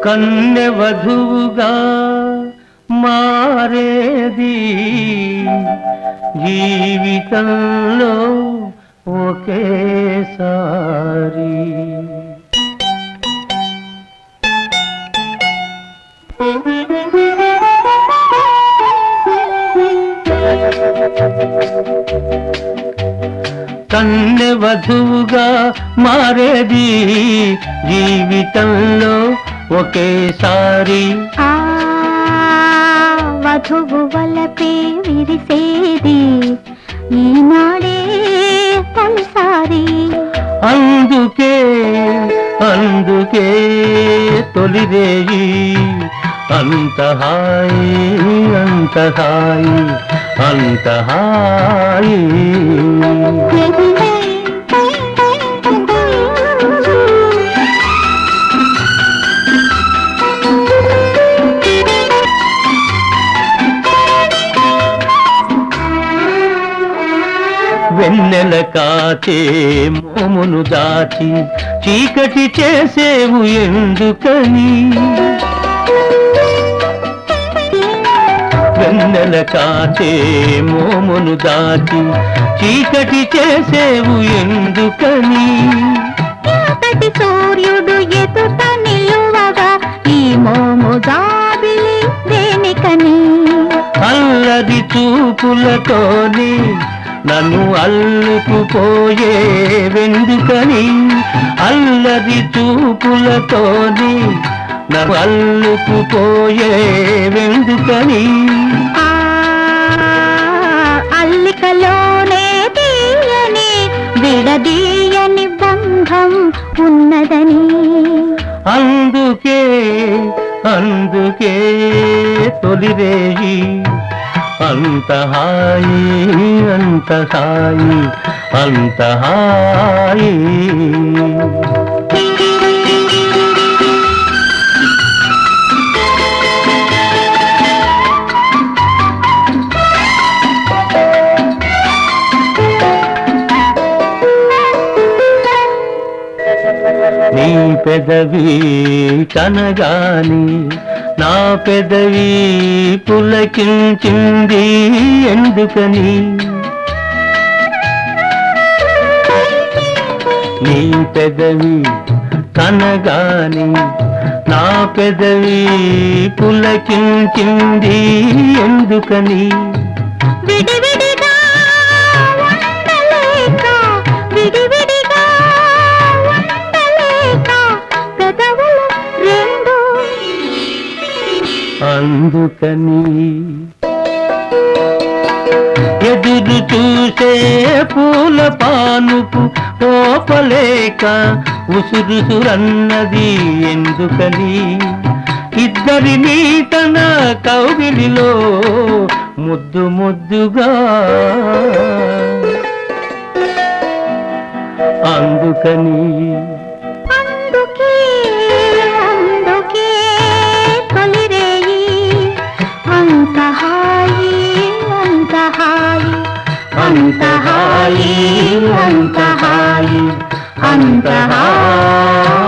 కన్నె వధువుగా మారేది జీవితంలో ఒకేసారి. కన్నె వధువుగా మారేది జీవితంలో ఒకేసారి. వధువు వలపే విరిసేది ఈనాడే తొలిసారి. అందుకే అందుకే తొలిరేయి అంత హాయి అంత హాయి అంత హాయి. వెన్నెల కాచే మోమును దాచి చీకటి చేసేవు ఎందుకని. వెన్నెల కాచే మోమును దాచి చీకటి చేసేవు ఎందుకని. సూర్యుడు ఎదుట నిలువగా ఈ మోము జాబిలి దేనికని. అల్లరి చూపులతోని నన్ను అల్లుకుపోయే వెందుకని. అల్లరి చూపులతోని నన్ను అల్లుకుపోయే వెందుకని. అల్లికలోనే తీయని విడదీయని బంధం ఉన్నదని. అందుకే అందుకే తొలిరేయి అంత హాయి అంత హాయి అంత హాయి. నీ పెదవి కనగాని నా పెదవి పులకించింది ఎందుకని. నీ పెదవి కనగాని నా పెదవి పులకించింది ఎందుకని. విడివిడిగా ఉండలేక విడివిడిగా ఉండలేక పెదవులు రెండు అందుకని. ఎదురు చూసే పూల పానుపు ఓపలేక ఉసురుసురన్నది ఎందుకని. ఇద్దరినీ తన కౌగిలిలో ముద్దు ముద్దుగా అందుకని. అందుకే అందుకే తొలిరేయి అంత హాయి అంత హాయి అంత హాయి అంత హాయి అంత హాయి.